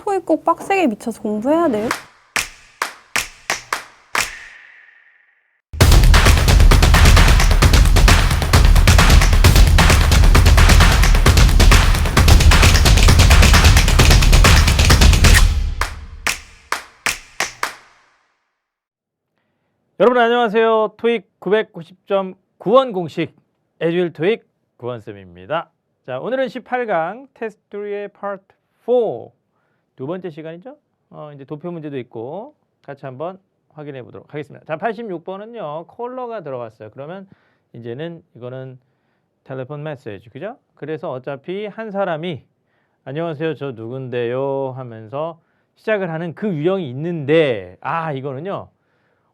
토익 꼭 빡세게 미쳐서 공부해야 돼요? 여러분 안녕하세요. 토익 990점 구원 공식 에듀윌 토익 구원쌤입니다. 자, 오늘은 18강 테스트 3의 파트 4 두 번째 시간이죠. 이제 도표 문제도 있고 같이 한번 확인해 보도록 하겠습니다. 자, 86번은요. 콜러가 들어갔어요. 그러면 이제는 이거는 텔레폰 메시지, 그죠? 그래서 어차피 한 사람이 안녕하세요. 저 누군데요 하면서 시작을 하는 그 유형이 있는데 이거는요.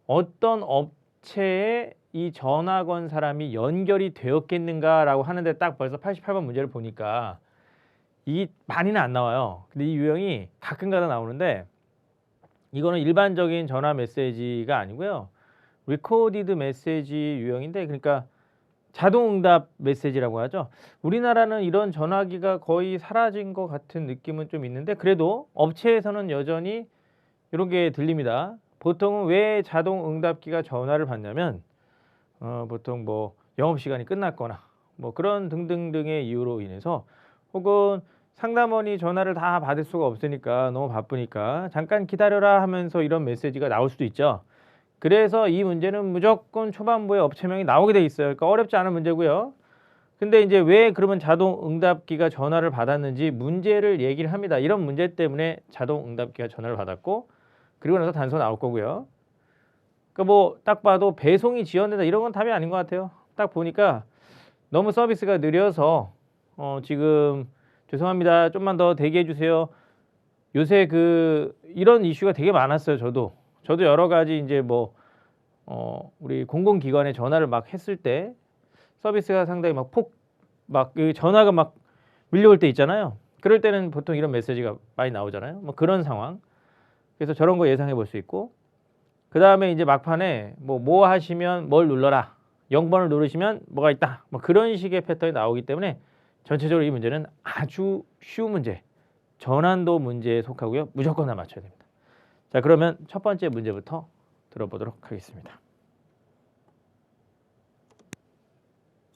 어떤 업체에 이 전화 건 사람이 연결이 되었겠는가라고 하는데 딱 벌써 88번 문제를 보니까 이 많이는 안 나와요. 근데 이 유형이 가끔가다 나오는데 이거는 일반적인 전화 메시지가 아니고요. 리코디드 메시지 유형인데 그러니까 자동응답 메시지라고 하죠. 우리나라는 이런 전화기가 거의 사라진 것 같은 느낌은 좀 있는데 그래도 업체에서는 여전히 이런 게 들립니다. 보통은 왜 자동응답기가 전화를 받냐면 보통 뭐 영업시간이 끝났거나 뭐 그런 등등등의 이유로 인해서 혹은 상담원이 전화를 다 받을 수가 없으니까 너무 바쁘니까 잠깐 기다려라 하면서 이런 메시지가 나올 수도 있죠. 그래서 이 문제는 무조건 초반부에 업체명이 나오게 돼 있어요. 그러니까 어렵지 않은 문제고요. 근데 이제 왜 그러면 자동응답기가 전화를 받았는지 문제를 얘기를 합니다. 이런 문제 때문에 자동응답기가 전화를 받았고 그리고 나서 단서 나올 거고요. 그러니까 뭐 딱 봐도 배송이 지연된다 이런 건 답이 아닌 것 같아요. 딱 보니까 너무 서비스가 느려서 지금 죄송합니다. 좀만 더 대기해 주세요. 요새 이런 이슈가 되게 많았어요. 저도 여러 가지 이제 뭐 우리 공공기관에 전화를 막 했을 때 서비스가 상당히 그 전화가 막 밀려올 때 있잖아요. 그럴 때는 보통 이런 메시지가 많이 나오잖아요. 뭐 그런 상황. 그래서 저런 거 예상해 볼 수 있고 그 다음에 이제 막판에 뭐 하시면 뭘 눌러라 0번을 누르시면 뭐가 있다 뭐 그런 식의 패턴이 나오기 때문에 전체적으로 이 문제는 아주 쉬운 문제 전환도 문제에 속하고요. 무조건 다 맞춰야 됩니다. 자, 그러면 첫 번째 문제부터 들어보도록 하겠습니다.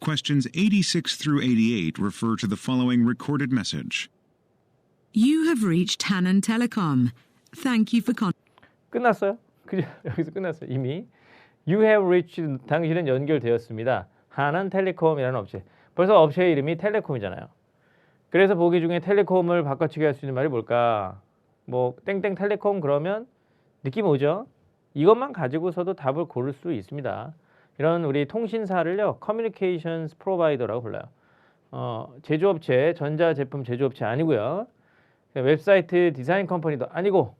Questions 86 through 88 refer to the following recorded message. You have reached Hannon Telecom. Thank you for 끝났어요. 그죠? 여기서 끝났어요. 이미 You have reached 당신은 연결되었습니다. 하난텔레콤이라는 업체. 벌써 업체의 이름이 텔레콤이잖아요. 그래서 보기 중에 텔레콤을 바꿔치기 할 수 있는 말이 뭘까? 뭐 땡땡 텔레콤 그러면 느낌 오죠? 이것만 가지고서도 답을 고를 수 있습니다. 이런 우리 통신사를요. 커뮤니케이션스 프로바이더라고 불러요. 제조업체, 전자제품 제조업체 아니고요. 웹사이트 디자인 컴퍼니도 아니고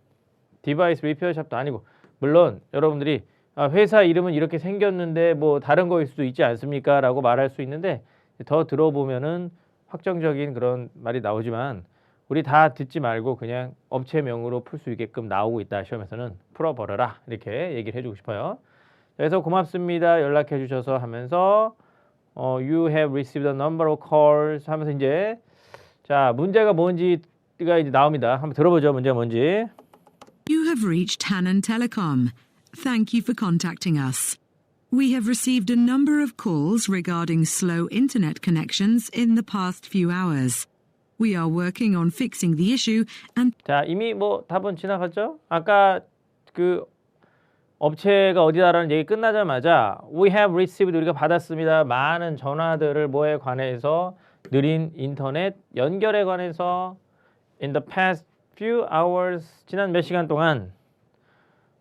디바이스 리페어샵도 아니고 물론 여러분들이 회사 이름은 이렇게 생겼는데 뭐 다른 거일 수도 있지 않습니까? 라고 말할 수 있는데 더 들어보면은 확정적인 그런 말이 나오지만 우리 다 듣지 말고 그냥 업체명으로 풀 수 있게끔 나오고 있다. 시험에서는 풀어버려라. 이렇게 얘기를 해주고 싶어요. 그래서 고맙습니다. 연락해 주셔서 하면서 You have received a number of calls 하면서 이제 자 문제가 뭔지가 이제 나옵니다. 한번 들어보죠. 문제가 뭔지. You have reached Hannon Telecom. Thank you for contacting us. We have received a number of calls regarding slow internet connections in the past few hours. We are working on fixing the issue and 자, 이미 뭐 답은 지나갔죠? 아까 그 업체가 어디다라는 얘기 끝나자마자 We have received 우리가 받았습니다. 많은 전화들을 뭐에 관해서 느린 인터넷 연결에 관해서 in the past few hours 지난 몇 시간 동안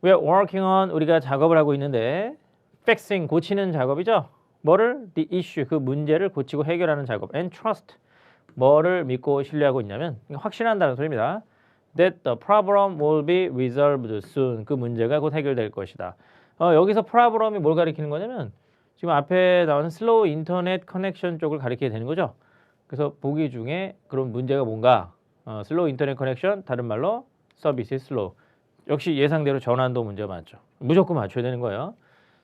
we are working on 우리가 작업을 하고 있는데 fixing 고치는 작업이죠. 뭐를? the issue 그 문제를 고치고 해결하는 작업 and trust 뭐를 믿고 신뢰하고 있냐면 확신한다는 소리입니다. that the problem will be resolved soon 그 문제가 곧 해결될 것이다. 여기서 problem이 뭘 가리키는 거냐면 지금 앞에 나오는 slow internet connection 쪽을 가리키게 되는 거죠. 그래서 보기 중에 그런 문제가 뭔가 슬로우 인터넷 커넥션, 다른 말로 서비스 슬로우. 역시 예상대로 전환도 문제가 많죠. 무조건 맞춰야 되는 거예요.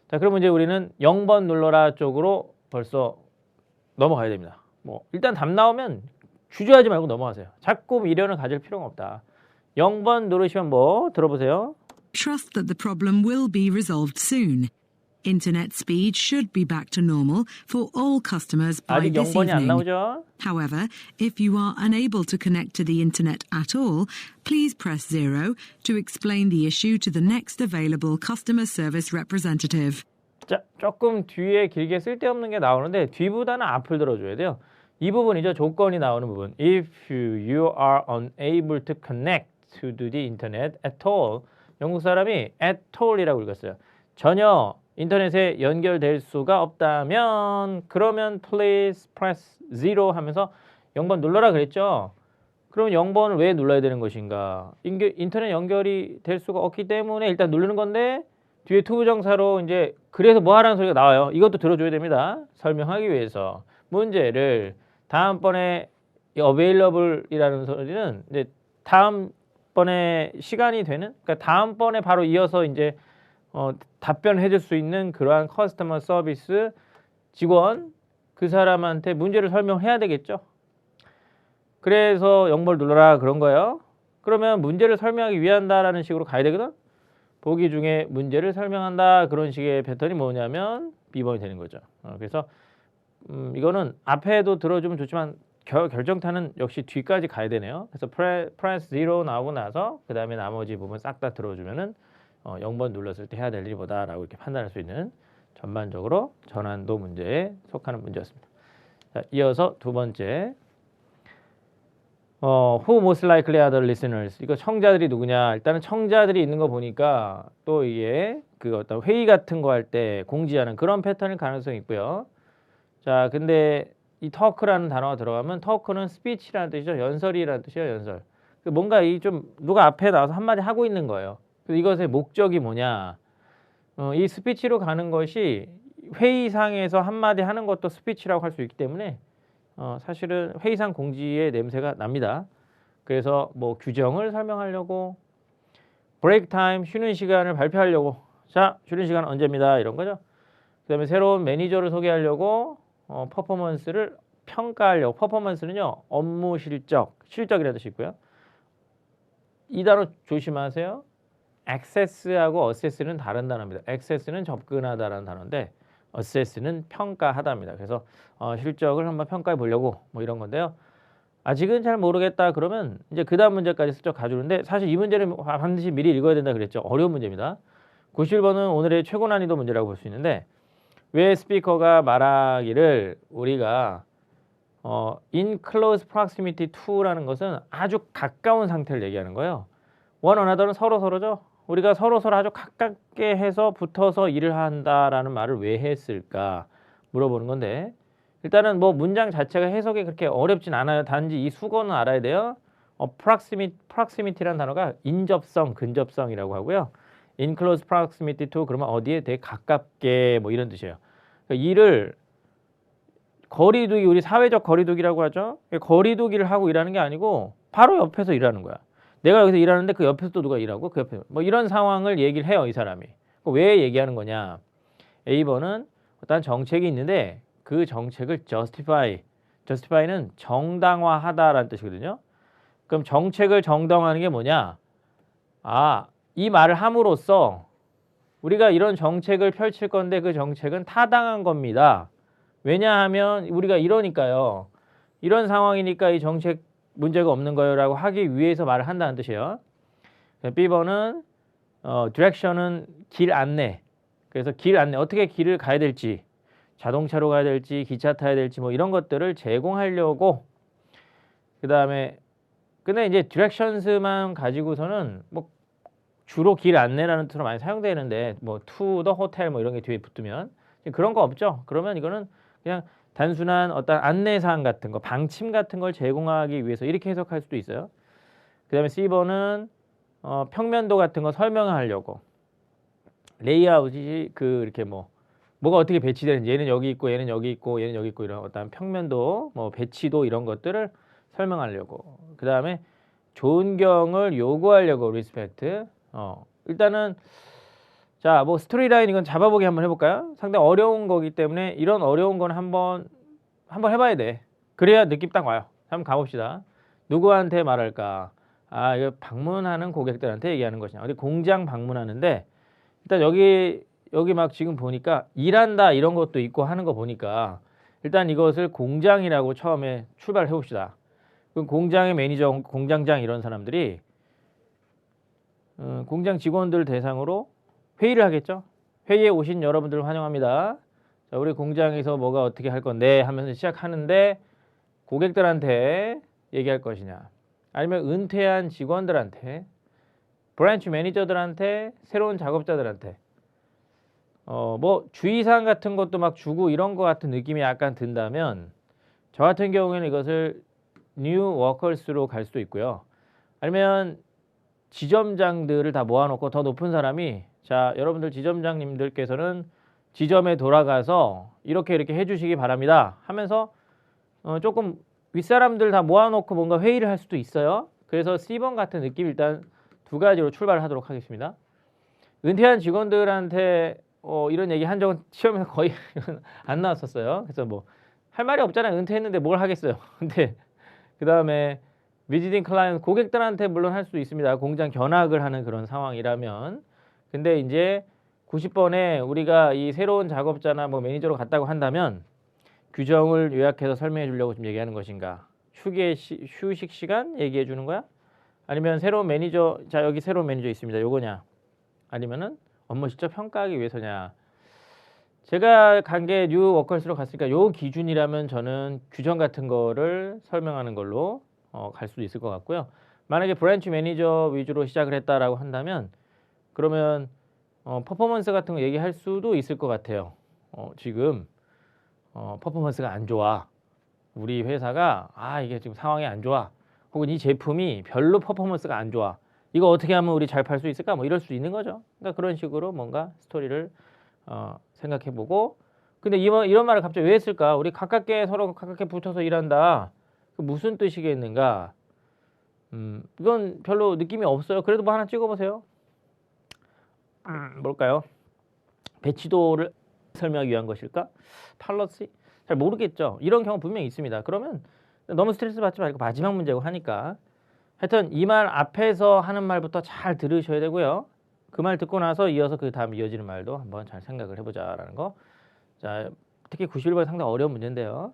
자, 그러면 이제 우리는 0번 눌러라 쪽으로 벌써 넘어가야 됩니다. 뭐 일단 답 나오면 주저하지 말고 넘어가세요. 자꾸 미련을 가질 필요가 없다. 0번 누르시면 뭐 들어보세요. Trust that the problem will be resolved soon. Internet speed should be back to normal for all customers by 아직 this 0번이 안 evening. 나오죠? However, if you are unable to connect to the internet at all, please press 0 to explain the issue to the next available customer service representative. 자, 조금 뒤에 길게 쓸데없는 게 나오는데 뒤보다는 앞을 들어줘야 돼요. 이 부분이죠. 조건이 나오는 부분. If you are unable to connect to the internet at all. 영국 사람이 at all이라고 읽었어요. 전혀 인터넷에 연결될 수가 없다면 그러면 please press 0 하면서 0번 눌러라 그랬죠. 그러면 0번을 왜 눌러야 되는 것인가? 인터넷 연결이 될 수가 없기 때문에 일단 누르는 건데 뒤에 투부정사로 이제 그래서 뭐 하라는 소리가 나와요. 이것도 들어줘야 됩니다. 설명하기 위해서 문제를 다음번에 available이라는 소리는 이제 다음번에 시간이 되는 그러니까 다음번에 바로 이어서 이제 답변해 줄 수 있는 그러한 커스터머 서비스 직원 그 사람한테 문제를 설명해야 되겠죠. 그래서 0번을 눌러라 그런 거예요. 그러면 문제를 설명하기 위한다라는 식으로 가야 되거든. 보기 중에 문제를 설명한다 그런 식의 패턴이 뭐냐면 B번이 되는 거죠. 그래서 이거는 앞에도 들어주면 좋지만 결정타는 역시 뒤까지 가야 되네요. 그래서 press 0 나오고 나서 그 다음에 나머지 부분 싹 다 들어주면은 0번 눌렀을 때 해야 될 일보다라고 이렇게 판단할 수 있는 전반적으로 전환도 문제에 속하는 문제였습니다. 자, 이어서 두 번째 Who most likely are the listeners? 이거 청자들이 누구냐? 일단은 청자들이 있는 거 보니까 또 이게 그 어떤 회의 같은 거 할 때 공지하는 그런 패턴일 가능성이 있고요. 자, 근데 이 talk라는 단어가 들어가면 talk는 speech라는 뜻이죠. 연설이라는 뜻이에요. 연설. 뭔가 이 좀 누가 앞에 나와서 한마디 하고 있는 거예요. 그래서 이것의 목적이 뭐냐? 이 스피치로 가는 것이 회의상에서 한마디 하는 것도 스피치라고 할 수 있기 때문에 사실은 회의상 공지의 냄새가 납니다. 그래서 뭐 규정을 설명하려고 브레이크 타임 쉬는 시간을 발표하려고 자 쉬는 시간 언제입니다 이런 거죠. 그다음에 새로운 매니저를 소개하려고 퍼포먼스를 평가하려고 퍼포먼스는요 업무 실적이라는 뜻이 있고요. 이 단어 조심하세요. access하고 assess는 다른 단어입니다. access는 접근하다라는 단어인데 assess는 평가하다입니다. 그래서 실적을 한번 평가해 보려고 뭐 이런 건데요. 아직은 잘 모르겠다 그러면 이제 그 다음 문제까지 슬쩍 가주는데 사실 이 문제는 반드시 미리 읽어야 된다 그랬죠. 어려운 문제입니다. 91번은 오늘의 최고 난이도 문제라고 볼 수 있는데 왜 스피커가 말하기를 우리가 in close proximity to라는 것은 아주 가까운 상태를 얘기하는 거예요. one another는 서로죠. 우리가 서로 아주 가깝게 해서 붙어서 일을 한다라는 말을 왜 했을까 물어보는 건데 일단은 뭐 문장 자체가 해석이 그렇게 어렵진 않아요. 단지 이 수거는 알아야 돼요. proximity라는 단어가 인접성, 근접성이라고 하고요. in close proximity to 그러면 어디에 되게 가깝게 뭐 이런 뜻이에요. 그러니까 일을 거리두기 우리 사회적 거리두기라고 하죠. 거리두기를 하고 일하는 게 아니고 바로 옆에서 일하는 거야. 내가 여기서 일하는데 그 옆에서 또 누가 일하고 그 옆에 뭐 이런 상황을 얘기를 해요. 이 사람이. 왜 얘기하는 거냐. A번은 어떤 정책이 있는데 그 정책을 justify는 정당화하다라는 뜻이거든요. 그럼 정책을 정당화하는 게 뭐냐. 이 말을 함으로써 우리가 이런 정책을 펼칠 건데 그 정책은 타당한 겁니다. 왜냐하면 우리가 이러니까요. 이런 상황이니까 이 정책 문제가 없는 거요라고 하기 위해서 말을 한다는 뜻이에요. B번은 direction은 길 안내. 그래서 길 안내 어떻게 길을 가야 될지 자동차로 가야 될지 기차 타야 될지 뭐 이런 것들을 제공하려고 그다음에 근데 이제 directions만 가지고서는 뭐 주로 길 안내라는 뜻으로 많이 사용되는데 뭐 to the hotel 뭐 이런 게 뒤에 붙으면 그런 거 없죠. 그러면 이거는 그냥 단순한 어떤 안내사항 같은 거, 방침 같은 걸 제공하기 위해서 이렇게 해석할 수도 있어요. 그 다음에 C번은 평면도 같은 거 설명하려고 레이아웃이 이렇게 뭐가 어떻게 배치되는지 얘는 여기 있고 얘는 여기 있고 얘는 여기 있고 이런 어떤 평면도 뭐 배치도 이런 것들을 설명하려고 그 다음에 존경을 요구하려고 respect 일단은 자, 뭐 스토리라인 이건 잡아보기 한번 해볼까요? 상당히 어려운 거기 때문에 이런 어려운 건 한번 해봐야 돼. 그래야 느낌 딱 와요. 한번 가봅시다. 누구한테 말할까? 아, 이거 방문하는 고객들한테 얘기하는 것이냐. 어디 공장 방문하는데 일단 여기 막 지금 보니까 일한다 이런 것도 있고 하는 거 보니까 일단 이것을 공장이라고 처음에 출발해 봅시다. 그럼 공장의 매니저, 공장장 이런 사람들이 공장 직원들 대상으로 회의를 하겠죠. 회의에 오신 여러분들 환영합니다. 자, 우리 공장에서 뭐가 어떻게 할 건데 하면서 시작하는데 고객들한테 얘기할 것이냐, 아니면 은퇴한 직원들한테, 브랜치 매니저들한테, 새로운 작업자들한테 뭐 주의사항 같은 것도 막 주고 이런 거 같은 느낌이 약간 든다면 저 같은 경우에는 이것을 뉴 워커스로 갈 수도 있고요. 아니면 지점장들을 다 모아놓고 더 높은 사람이, 자, 여러분들 지점장님들께서는 지점에 돌아가서 이렇게 해주시기 바랍니다 하면서 조금 윗사람들 다 모아놓고 뭔가 회의를 할 수도 있어요. 그래서 C번 같은 느낌 일단 두 가지로 출발을 하도록 하겠습니다. 은퇴한 직원들한테 이런 얘기 한 적은 시험에서 거의 안 나왔었어요. 그래서 뭐 할 말이 없잖아요. 은퇴했는데 뭘 하겠어요. 근데 그 다음에 비지팅 클라이언트, 고객들한테 물론 할 수 있습니다. 공장 견학을 하는 그런 상황이라면. 근데 이제 90번에 우리가 이 새로운 작업자나 뭐 매니저로 갔다고 한다면 규정을 요약해서 설명해 주려고 지금 얘기하는 것인가? 휴식 시간 얘기해 주는 거야? 아니면 새로운 매니저, 자, 여기 새로운 매니저 있습니다. 요거냐? 아니면은 업무 실적 평가하기 위해서냐? 제가 간 게 뉴 워커스로 갔으니까 요 기준이라면 저는 규정 같은 거를 설명하는 걸로 갈 수도 있을 것 같고요. 만약에 브랜치 매니저 위주로 시작을 했다라고 한다면 그러면 퍼포먼스 같은 거 얘기할 수도 있을 것 같아요. 지금 퍼포먼스가 안 좋아. 우리 회사가 이게 지금 상황이 안 좋아. 혹은 이 제품이 별로 퍼포먼스가 안 좋아. 이거 어떻게 하면 우리 잘 팔 수 있을까? 뭐 이럴 수 있는 거죠. 그러니까 그런 식으로 뭔가 스토리를 생각해보고, 근데 이런 말을 갑자기 왜 했을까? 우리 서로 가깝게 붙어서 일한다. 그 무슨 뜻이겠는가? 이건 별로 느낌이 없어요. 그래도 뭐 하나 찍어보세요. 뭘까요? 배치도를 설명하기 위한 것일까? 팔러시? 잘 모르겠죠. 이런 경우 분명히 있습니다. 그러면 너무 스트레스 받지 말고 마지막 문제고 하니까 하여튼 이 말 앞에서 하는 말부터 잘 들으셔야 되고요. 그 말 듣고 나서 이어서 그 다음 이어지는 말도 한번 잘 생각을 해보자라는 거. 자, 특히 91번 상당히 어려운 문제인데요.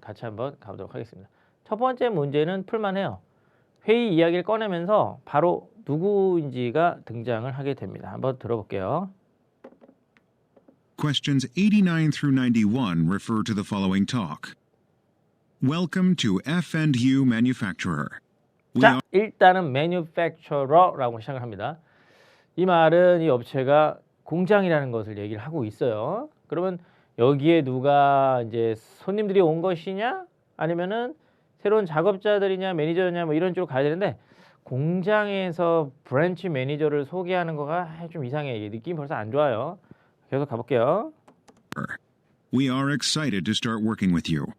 같이 한번 가보도록 하겠습니다. 첫 번째 문제는 풀만해요. 회의 이야기를 꺼내면서 바로 누구인지가 등장을 하게 됩니다. 한번 들어볼게요. Questions 89 through 91 refer to the following talk. Welcome to F&U Manufacturer. 자, 일단은 manufacturer라고 시작을 합니다. 이 말은 이 업체가 공장이라는 것을 얘기를 하고 있어요. 그러면 여기에 누가 이제 손님들이 온 것이냐, 아니면은 새로운 작업자들이냐, 매니저냐, 뭐 이런 쪽으로 가야 되는데 공장에서 브랜치 매니저를 소개하는 거가 좀 이상해. 이게 느낌이 벌써 안 좋아요. 계속 가볼게요. We are excited to start working with you.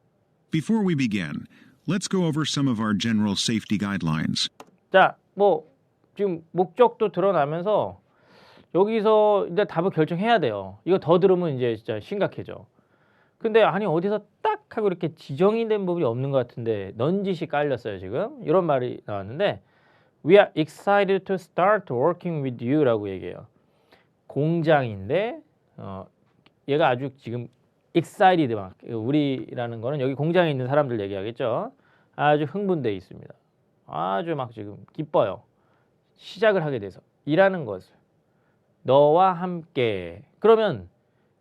Before we begin, let's go over some of our general safety guidelines. 자, 뭐 지금 목적도 드러나면서 여기서 이제 답을 결정해야 돼요. 이거 더 들으면 이제 진짜 심각해져. 근데 아니 어디서 딱 하고 이렇게 지정이 된 부분이 없는 것 같은데 넌짓이 깔렸어요 지금. 이런 말이 나왔는데 We are excited to start working with you 라고 얘기해요. 공장인데 얘가 아주 지금 excited 막 우리라는 거는 여기 공장에 있는 사람들 얘기하겠죠. 아주 흥분돼 있습니다. 아주 막 지금 기뻐요. 시작을 하게 돼서 일하는 것을 너와 함께. 그러면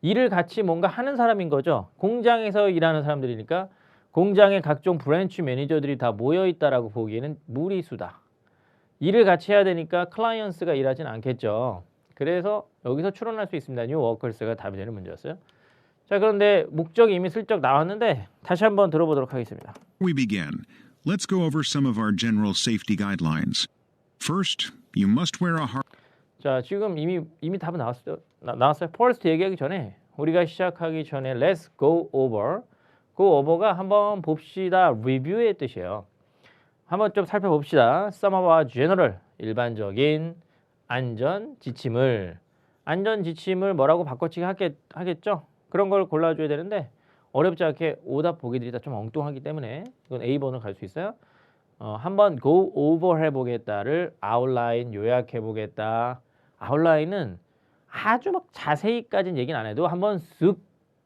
일을 같이 뭔가 하는 사람인 거죠. 공장에서 일하는 사람들이니까 공장의 각종 브랜치 매니저들이 다 모여 있다라고 보기에는 무리수다. 일을 같이 해야 되니까 클라이언트가 일하진 않겠죠. 그래서 여기서 추론할 수 있습니다. 뉴 워커스가 답이 되는 문제였어요. 자, 그런데 목적이 이미 슬쩍 나왔는데 다시 한번 들어보도록 하겠습니다. Before we begin, let's go over some of our general safety guidelines. First, you must wear a hard... 자, 지금 이미 답은 나왔어요. 나왔어요. First 얘기하기 전에 우리가 시작하기 전에 Let's go over. Go over가 한번 봅시다. 리뷰의 뜻이에요. 한번 좀 살펴봅시다. Some of our general, 일반적인 안전 지침을 뭐라고 바꿔치기 하겠죠? 그런 걸 골라줘야 되는데 어렵지 않게 오답 보기들이 다 좀 엉뚱하기 때문에 이건 A번으로 갈 수 있어요. 한번 go over 해보겠다를 outline 요약해 보겠다. outline은 아주 막 자세히까지는 얘기는 안 해도 한번 쓱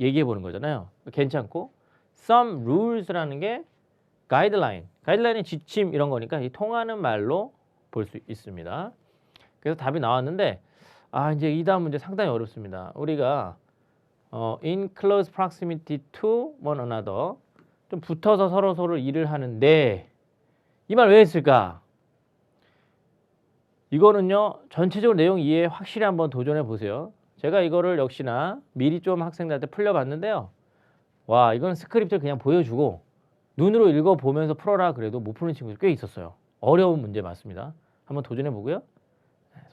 얘기해 보는 거잖아요. 괜찮고 some rules라는 게 guideline, guideline이 지침 이런 거니까 이 통하는 말로 볼 수 있습니다. 그래서 답이 나왔는데 이제 이 다음 문제 상당히 어렵습니다. 우리가 in close proximity to one another 좀 붙어서 서로 일을 하는데 이 말 왜 했을까? 이거는요 전체적으로 내용 이해 확실히 한번 도전해 보세요. 제가 이거를 역시나 미리 좀 학생들한테 풀려봤는데요. 와 이건 스크립트를 그냥 보여주고 눈으로 읽어보면서 풀어라 그래도 못 푸는 친구들 꽤 있었어요. 어려운 문제 맞습니다. 한번 도전해 보고요.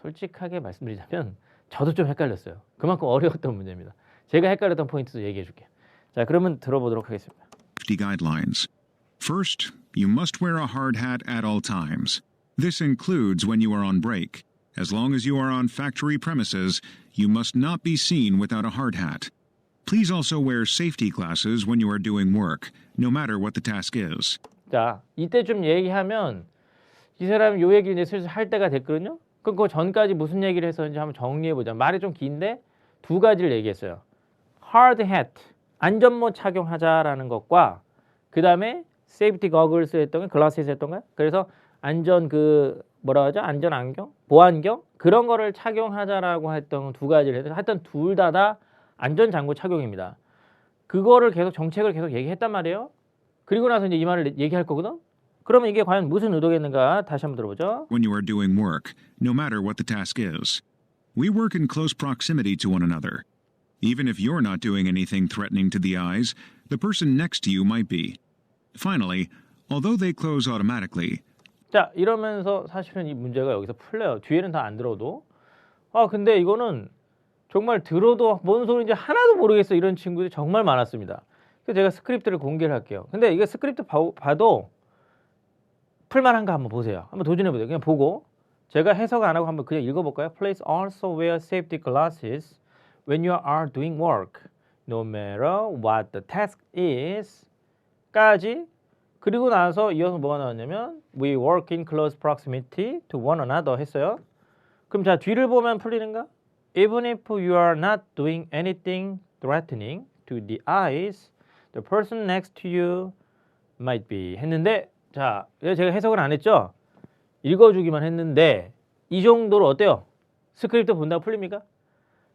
솔직하게 말씀드리자면 저도 좀 헷갈렸어요. 그만큼 어려웠던 문제입니다. 제가 헷갈렸던 포인트도 얘기해 줄게요. 자 그러면 들어보도록 하겠습니다. Safety guidelines. First, you must wear a hard hat at all times. This includes when you are on break. As long as you are on factory premises, you must not be seen without a hard hat. Please also wear safety glasses when you are doing work, no matter what the task is. 자 이때 좀 얘기하면 이 사람이 요 얘기를 이제 슬슬 할 때가 됐거든요. 그럼 그 전까지 무슨 얘기를 했었는지 한번 정리해보자. 말이 좀 긴데 두 가지를 얘기했어요. hard hat, 안전모 착용하자라는 것과 그 다음에 safety goggles 했던 거, glasses 했던가요? 그래서 안전 뭐라 하죠? 안전 안경? 보안경? 그런 거를 착용하자라고 했던 두 가지를 해서 하여튼 둘 다 안전 장구 착용입니다. 그거를 계속 정책을 계속 얘기했단 말이에요. 그리고 나서 이제 이 말을 얘기할 거거든. 그러면 이게 과연 무슨 의도겠는가? 다시 한번 들어보죠. When you are doing work, no matter what the task is. We work in close proximity to one another. Even if you're not doing anything threatening to the eyes, the person next to you might be. Finally, although they close automatically, 자 이러면서 사실은 이 문제가 여기서 풀려요. 뒤에는 다 안 들어도. 근데 이거는 정말 들어도 뭔 소리인지 하나도 모르겠어 이런 친구들이 정말 많았습니다. 그래서 제가 스크립트를 공개를 할게요. 근데 이게 스크립트 봐도 풀만한가 한번 보세요. 한번 도전해 보세요. 그냥 보고 제가 해석 안 하고 한번 그냥 읽어볼까요? Please also wear safety glasses when you are doing work, no matter what the task is. 까지. 그리고 나서 이어서 뭐가 나왔냐면 We work in close proximity to one another 했어요. 그럼 자 뒤를 보면 풀리는가? Even if you are not doing anything threatening to the eyes, the person next to you might be 했는데 자 제가 해석을 안 했죠? 읽어주기만 했는데 이 정도로 어때요? 스크립트 본다고 풀립니까?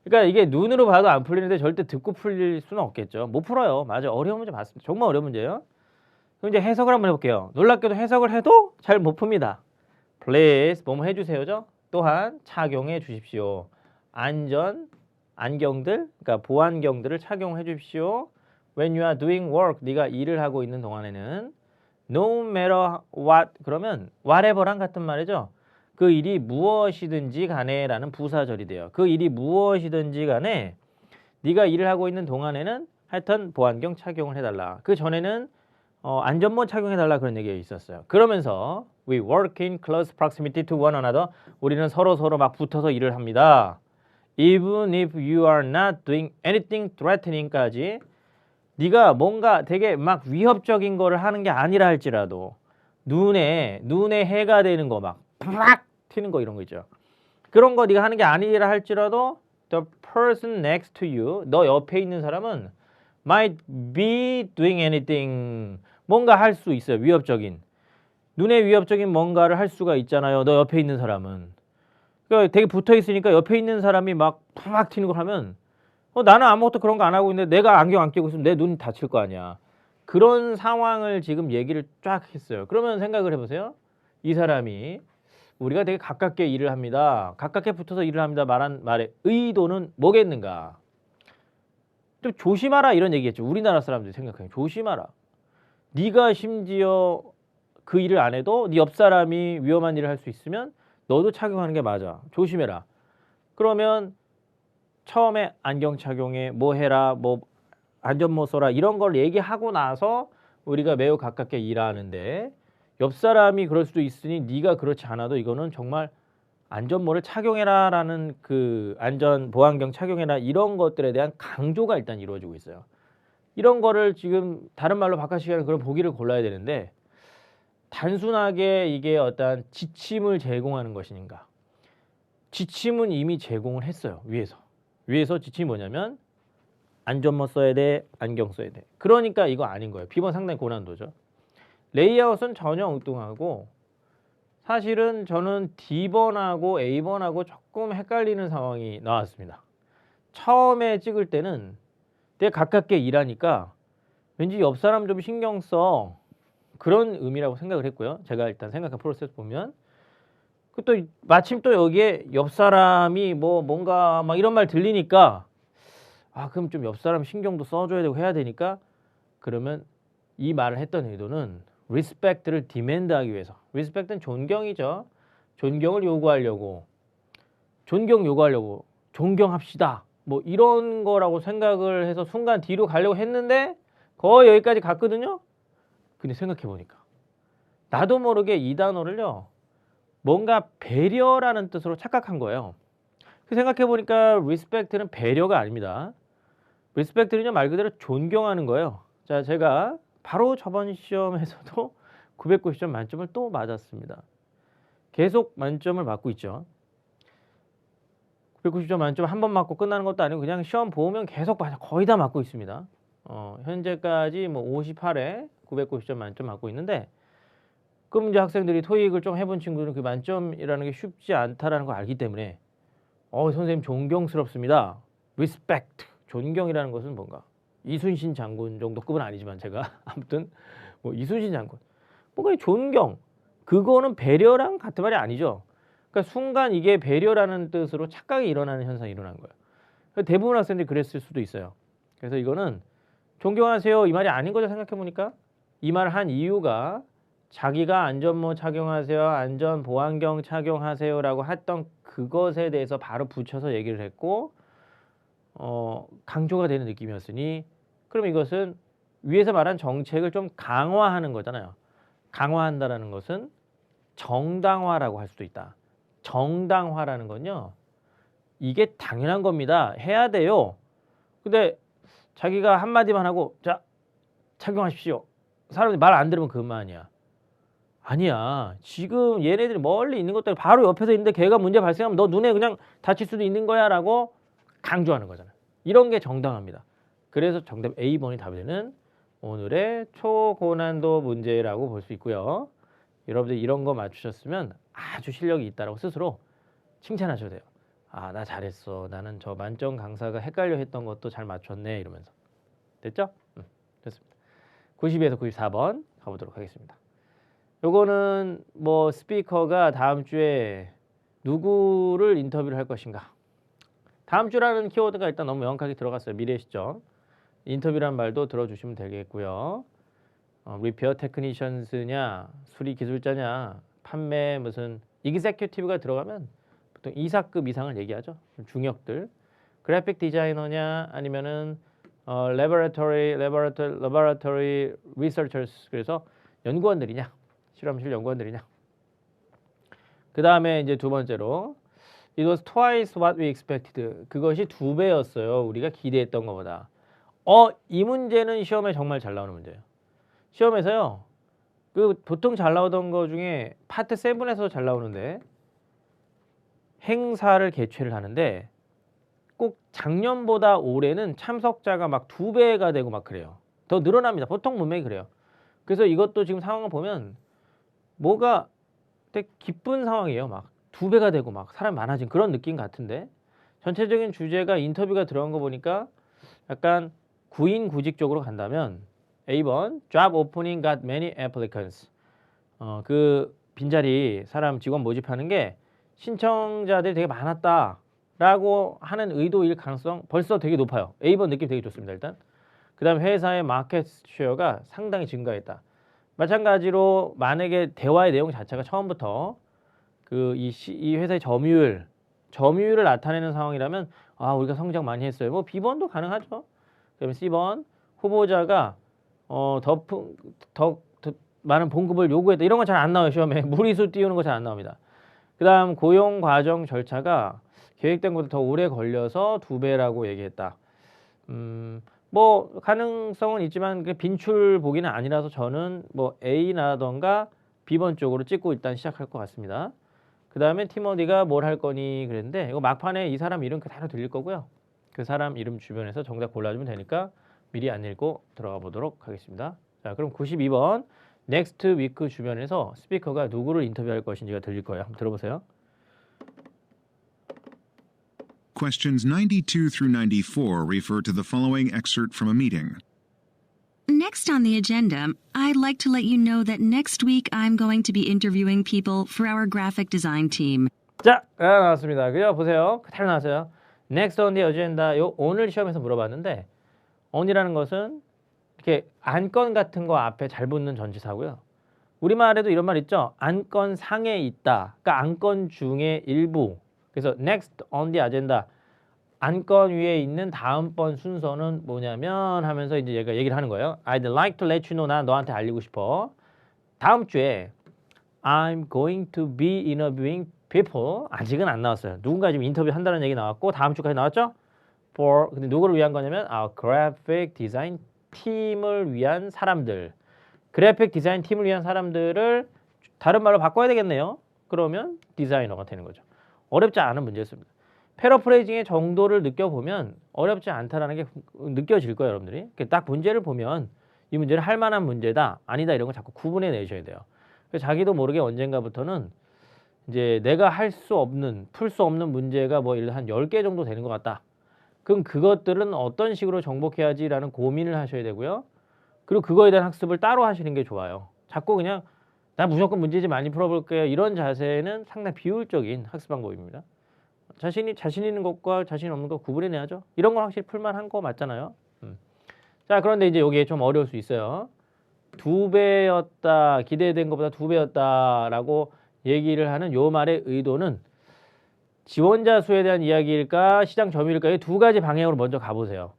그러니까 이게 눈으로 봐도 안 풀리는데 절대 듣고 풀릴 수는 없겠죠. 못 풀어요. 맞아 어려운 문제 맞습니다. 정말 어려운 문제예요. 그럼 이제 해석을 한번 해볼게요. 놀랍게도 해석을 해도 잘 못 풉니다. Please 뭐뭐 해주세요죠. 또한 착용해 주십시오. 안경들, 그러니까 보안경들을 착용해 주십시오. When you are doing work, 네가 일을 하고 있는 동안에는 no matter what, 그러면 whatever랑 같은 말이죠. 그 일이 무엇이든지 간에라는 부사절이 돼요. 그 일이 무엇이든지 간에 네가 일을 하고 있는 동안에는 하여튼 보안경 착용을 해달라. 그 전에는 안전모 착용해달라 그런 얘기가 있었어요. 그러면서 we work in close proximity to one another. 우리는 서로 막 붙어서 일을 합니다. Even if you are not doing anything threatening까지 네가 뭔가 되게 막 위협적인 거를 하는 게 아니라 할지라도 눈에 해가 되는 거 막 팍 튀는 거 이런 거 있죠. 그런 거 네가 하는 게 아니라 할지라도 the person next to you, 너 옆에 있는 사람은 might be doing anything, 뭔가 할 수 있어요. 위협적인. 눈에 위협적인 뭔가를 할 수가 있잖아요. 너 옆에 있는 사람은. 그러니까 되게 붙어 있으니까 옆에 있는 사람이 막 팍 튀는 걸 하면 나는 아무것도 그런 거 안 하고 있는데 내가 안경 안 끼고 있으면 내 눈이 다칠 거 아니야. 그런 상황을 지금 얘기를 쫙 했어요. 그러면 생각을 해보세요. 이 사람이 우리가 되게 가깝게 일을 합니다. 가깝게 붙어서 일을 합니다. 말한 말의 의도는 뭐겠는가? 좀 조심하라 이런 얘기했죠. 우리나라 사람들이 생각하면 조심하라. 네가 심지어 그 일을 안 해도 네 옆 사람이 위험한 일을 할 수 있으면 너도 착용하는 게 맞아. 조심해라. 그러면 처음에 안경 착용해, 뭐 해라, 뭐 안전모 써라 이런 걸 얘기하고 나서 우리가 매우 가깝게 일하는데 옆 사람이 그럴 수도 있으니 네가 그렇지 않아도 이거는 정말 안전모를 착용해라라는 그 안전 보안경 착용해라 이런 것들에 대한 강조가 일단 이루어지고 있어요. 이런 거를 지금 다른 말로 바꿔 시키는 그런 보기를 골라야 되는데 단순하게 이게 어떤 지침을 제공하는 것인가? 지침은 이미 제공을 했어요. 위에서 지침이 뭐냐면 안전모 써야 돼, 안경 써야 돼. 그러니까 이거 아닌 거예요. B번 상당히 고난도죠. 레이아웃은 전혀 엉뚱하고 사실은 저는 D번하고 A번하고 조금 헷갈리는 상황이 나왔습니다. 처음에 찍을 때는 되게 가깝게 일하니까 왠지 옆 사람 좀 신경 써 그런 의미라고 생각을 했고요. 제가 일단 생각한 프로세스 보면 또 마침 또 여기에 옆 사람이 뭐 뭔가 막 이런 말 들리니까 그럼 좀 옆 사람 신경도 써줘야 되고 해야 되니까 그러면 이 말을 했던 의도는 respect를 demand하기 위해서. respect는 존경이죠. 존경을 요구하려고 존경합시다. 뭐 이런 거라고 생각을 해서 순간 뒤로 가려고 했는데 거의 여기까지 갔거든요. 근데 생각해 보니까 나도 모르게 이 단어를요 뭔가 배려라는 뜻으로 착각한 거예요. 생각해 보니까 respect는 배려가 아닙니다. respect는요 말 그대로 존경하는 거예요. 자, 제가 바로 저번 시험에서도 990점 만점을 또 맞았습니다. 계속 만점을 맞고 있죠. 990점 만점 한 번 맞고 끝나는 것도 아니고 그냥 시험 보면 계속 거의 다 맞고 있습니다. 현재까지 뭐 58회 990점 만점 맞고 있는데 그럼 이제 학생들이 토익을 좀 해본 친구들은 그 만점이라는 게 쉽지 않다라는 걸 알기 때문에 선생님 존경스럽습니다. respect 존경이라는 것은 뭔가 이순신 장군 정도 급은 아니지만 제가 아무튼 뭐 이순신 장군 뭔가 존경 그거는 배려랑 같은 말이 아니죠. 그러니까 순간 이게 배려라는 뜻으로 착각이 일어나는 현상이 일어난 거예요. 대부분 학생들이 그랬을 수도 있어요. 그래서 이거는 존경하세요 이 말이 아닌 거죠. 생각해 보니까 이 말을 한 이유가 자기가 안전모 착용하세요, 안전 보안경 착용하세요라고 했던 그것에 대해서 바로 붙여서 얘기를 했고 강조가 되는 느낌이었으니 그럼 이것은 위에서 말한 정책을 좀 강화하는 거잖아요. 강화한다라는 것은 정당화라고 할 수도 있다. 정당화라는 건요. 이게 당연한 겁니다. 해야 돼요. 근데 자기가 한마디만 하고 자 착용하십시오. 사람들이 말 안 들으면 그만이야. 아니야. 지금 얘네들이 멀리 있는 것들 바로 옆에서 있는데 걔가 문제 발생하면 너 눈에 그냥 다칠 수도 있는 거야 라고 강조하는 거잖아요. 이런 게 정당합니다. 그래서 정답 A번이 답이 되는 오늘의 초고난도 문제라고 볼 수 있고요. 여러분들 이런 거 맞추셨으면 아주 실력이 있다라고 스스로 칭찬하셔도 돼요. 나 잘했어. 나는 저 만점 강사가 헷갈려 했던 것도 잘 맞췄네 이러면서. 됐죠? 됐습니다. 92에서 94번 가보도록 하겠습니다. 요거는 뭐 스피커가 다음 주에 누구를 인터뷰를 할 것인가. 다음 주라는 키워드가 일단 너무 명확하게 들어갔어요. 미래 시점. 인터뷰란 말도 들어주시면 되겠고요. 리페어 테크니션스냐, 수리 기술자냐, 판매 무슨 이그제큐티브가 들어가면 보통 이사급 이상을 얘기하죠. 중역들. 그래픽 디자이너냐 아니면은 laboratory researchers 그래서 연구원들이냐, 실험실 연구원들이냐. 그 다음에 이제 두 번째로 It was twice what we expected. 그것이 2배였어요. 우리가 기대했던 것보다. 이 문제는 시험에 정말 잘 나오는 문제예요. 시험에서요. 그 보통 잘 나오던 거 중에 파트 7에서 잘 나오는데 행사를 개최를 하는데 꼭 작년보다 올해는 참석자가 막 2배가 되고 막 그래요. 더 늘어납니다. 보통 문맥이 그래요. 그래서 이것도 지금 상황을 보면 뭐가 되게 기쁜 상황이에요. 막 2배가 되고 막 사람 많아진 그런 느낌 같은데 전체적인 주제가 인터뷰가 들어간 거 보니까 약간 구인 구직 쪽으로 간다면 A번 Job opening got many applicants. 그 빈자리 사람 직원 모집하는 게 신청자들이 되게 많았다라고 하는 의도일 가능성 벌써 되게 높아요. A번 느낌 되게 좋습니다. 일단 그 다음 회사의 마켓 쉐어가 상당히 증가했다. 마찬가지로 만약에 대화의 내용 자체가 처음부터 이 회사의 점유율을 나타내는 상황이라면 우리가 성장 많이 했어요. 뭐 B번도 가능하죠. 그다음에 C번 후보자가 더 많은 봉급을 요구했다. 이런 건 잘 안 나와요. 시험에 무리수 띄우는 거 잘 안 나옵니다. 그 다음 고용 과정 절차가 계획된 것보다 더 오래 걸려서 2배라고 얘기했다. 뭐 가능성은 있지만 빈출 보기는 아니라서 저는 뭐 A나던가 B번 쪽으로 찍고 일단 시작할 것 같습니다. 그 다음에 티모디가 뭘 할 거니 그랬는데 이거 막판에 이 사람 이름 그대로 들릴 거고요. 그 사람 이름 주변에서 정답 골라주면 되니까 미리 안 읽고 들어가 보도록 하겠습니다. 자, 그럼 92번 next week 주변에서 스피커가 누구를 인터뷰할 것인지가 들릴 거예요. 한번 들어보세요. Questions 92 through 94 refer to the following excerpt from a meeting. Next on the agenda, I'd like to let you know that next week I'm going to be interviewing people for our graphic design team. 자, 나왔습니다. 그죠? 보세요. 그대로 나왔어요. Next on the agenda. 요 오늘 시험에서 물어봤는데 on이라는 것은 이렇게 안건 같은 거 앞에 잘 붙는 전치사고요. 우리말에도 이런 말 있죠. 안건 상에 있다. 그러니까 안건 중에 일부. 그래서 next on the agenda. 안건 위에 있는 다음번 순서는 뭐냐면 하면서 이제 얘가 얘기를 하는 거예요. I'd like to let you know. 나 너한테 알리고 싶어. 다음 주에 I'm going to be interviewing people. 아직은 안 나왔어요. 누군가 지금 인터뷰 한다는 얘기 나왔고 다음 주까지 나왔죠? For 근데 누구를 위한 거냐면 our graphic design 팀을 위한 사람들. 그래픽 디자인 팀을 위한 사람들을 다른 말로 바꿔야 되겠네요. 그러면 디자이너가 되는 거죠. 어렵지 않은 문제였습니다. 패러프레이징의 정도를 느껴보면 어렵지 않다라는 게 느껴질 거예요, 여러분들이. 딱 문제를 보면 이 문제를 할 만한 문제다, 아니다 이런 거 자꾸 구분해 내셔야 돼요. 그래서 자기도 모르게 언젠가부터는 이제 내가 할 수 없는, 풀 수 없는 문제가 뭐 예를 들어 한 10개 정도 되는 것 같다. 그럼 그것들은 어떤 식으로 정복해야지라는 고민을 하셔야 되고요. 그리고 그거에 대한 학습을 따로 하시는 게 좋아요. 자꾸 그냥 나 무조건 문제집 많이 풀어볼게요. 이런 자세는 상당히 비효율적인 학습 방법입니다. 자신 있는 것과 자신 없는 것 구분해내야죠. 이런 건 확실히 풀만한 거 맞잖아요. 자, 그런데 이제 여기에 좀 어려울 수 있어요. 2배였다, 기대된 것보다 2배였다라고 얘기를 하는 요 말의 의도는 지원자 수에 대한 이야기일까, 시장 점유일까, 이 두 가지 방향으로 먼저 가보세요.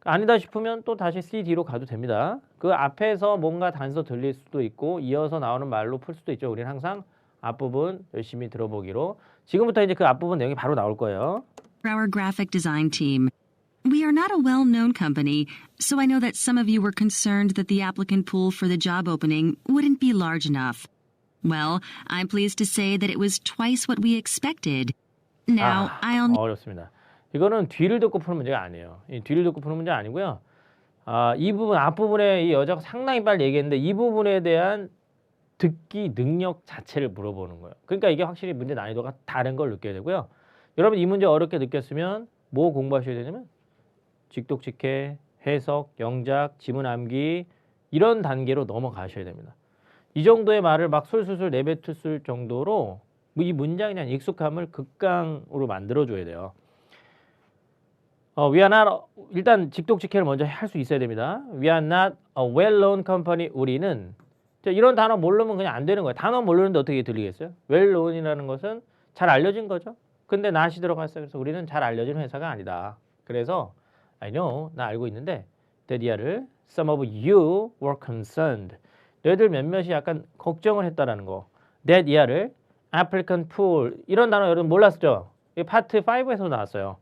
아니다 싶으면 또 다시 C, D로 가도 됩니다. 그 앞에서 뭔가 단서 들릴 수도 있고 이어서 나오는 말로 풀 수도 있죠. 우리는 항상 앞부분 열심히 들어보기로. 지금부터 이제 그 앞부분 내용이 바로 나올 거예요. Our graphic design team. We are not a well-known company, so I know that some of you were concerned that the applicant pool for the job opening wouldn't be large enough. Well, I'm pleased to say that it was twice what we expected. Now, I'll 어렵습니다. 이거는 뒤를 듣고 푸는 문제가 아니에요. 이 뒤를 듣고 푸는 문제 아니고요. 이 부분 앞부분에 이 여자가 상당히 빨리 얘기했는데 이 부분에 대한 듣기 능력 자체를 물어보는 거예요. 그러니까 이게 확실히 문제 난이도가 다른 걸 느껴야 되고요. 여러분 이 문제 어렵게 느꼈으면 뭐 공부하셔야 되냐면 직독직해, 해석, 영작, 지문 암기 이런 단계로 넘어가셔야 됩니다. 이 정도의 말을 막 술술술 내뱉을 정도로 이 문장에 대한 익숙함을 극강으로 만들어줘야 돼요. We are not, 일단 직독직해를 먼저 할 수 있어야 됩니다. We are not a well-known company. 우리는 이런 단어 모르면 그냥 안 되는 거예요. 단어 모르는데 어떻게 들리겠어요? well-known이라는 것은 잘 알려진 거죠. 근데 not이 들어갔어요. 그래서 우리는 잘 알려진 회사가 아니다. 그래서 I know, 나 알고 있는데 that year를 some of you were concerned. 너희들 몇몇이 약간 걱정을 했다라는 거. that year를 applicant pool 이런 단어 여러분 몰랐죠? 이 파트 5에서 나왔어요.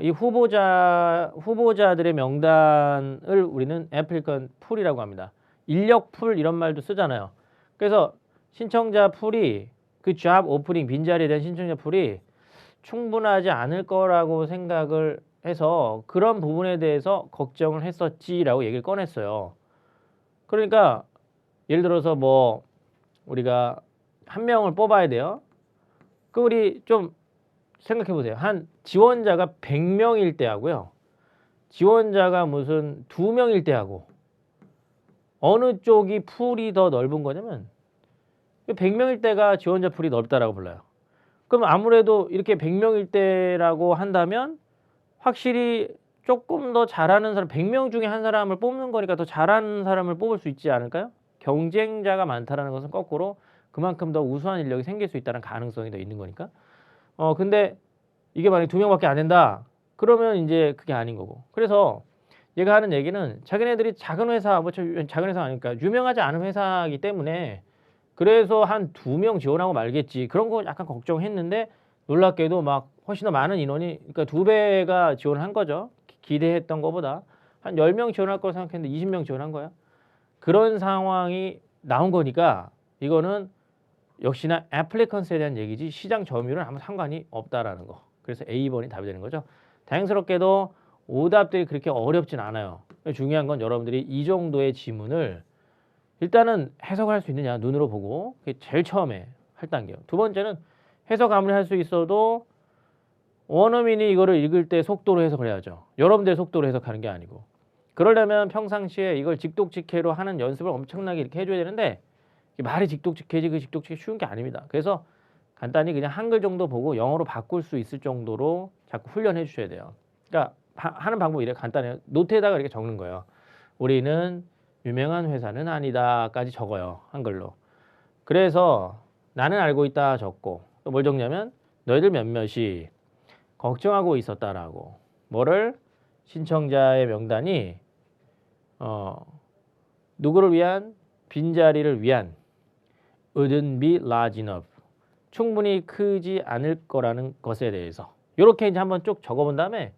이 후보자들의 명단을 우리는 applicant pool이라고 합니다. 인력 풀 이런 말도 쓰잖아요. 그래서 신청자 풀이 그 job 오프닝 빈자리에 대한 신청자 풀이 충분하지 않을 거라고 생각을 해서 그런 부분에 대해서 걱정을 했었지라고 얘기를 꺼냈어요. 그러니까 예를 들어서 뭐 우리가 한 명을 뽑아야 돼요. 그럼 우리 좀 생각해 보세요. 한 지원자가 100명일 때하고요. 지원자가 무슨 2명일 때하고 어느 쪽이 풀이 더 넓은 거냐면 100명일 때가 지원자 풀이 넓다라고 불러요. 그럼 아무래도 이렇게 100명일 때라고 한다면 확실히 조금 더 잘하는 사람, 100명 중에 한 사람을 뽑는 거니까 더 잘하는 사람을 뽑을 수 있지 않을까요? 경쟁자가 많다라는 것은 거꾸로 그만큼 더 우수한 인력이 생길 수 있다는 가능성이 더 있는 거니까. 근데 이게 만약에 2명밖에 안 된다. 그러면 이제 그게 아닌 거고. 그래서 얘가 하는 얘기는 자기네들이 작은 회사, 뭐 작은 회사 아니니까 유명하지 않은 회사이기 때문에 그래서 한 2명 지원하고 말겠지. 그런 거 약간 걱정했는데 놀랍게도 막 훨씬 더 많은 인원이, 그러니까 2배가 지원을 한 거죠. 기대했던 것보다. 한 10명 지원할 거라고 생각했는데 20명 지원한 거야. 그런 상황이 나온 거니까 이거는 역시나 애플리컨스에 대한 얘기지 시장 점유율은 아무 상관이 없다라는 거. 그래서 A번이 답이 되는 거죠. 다행스럽게도 오답들이 그렇게 어렵진 않아요. 중요한 건 여러분들이 이 정도의 지문을 일단은 해석할 수 있느냐 눈으로 보고 그게 제일 처음에 할 단계예요. 두 번째는 해석 아무리 할 수 있어도 원어민이 이거를 읽을 때 속도로 해석을 해야죠. 여러분들의 속도로 해석하는 게 아니고. 그러려면 평상시에 이걸 직독직해로 하는 연습을 엄청나게 이렇게 해줘야 되는데 말이 직독직해지 그 직독직해 쉬운 게 아닙니다. 그래서 간단히 그냥 한글 정도 보고 영어로 바꿀 수 있을 정도로 자꾸 훈련해 주셔야 돼요. 그러니까 하는 방법이 이래 간단해요. 노트에다가 이렇게 적는 거예요. 우리는 유명한 회사는 아니다까지 적어요. 한글로. 그래서 나는 알고 있다 적고 또 뭘 적냐면 너희들 몇몇이 걱정하고 있었다라고 뭐를 신청자의 명단이 누구를 위한 빈자리를 위한 wouldn't be large enough 충분히 크지 않을 거라는 것에 대해서 이렇게 이제 한번 쭉 적어본 다음에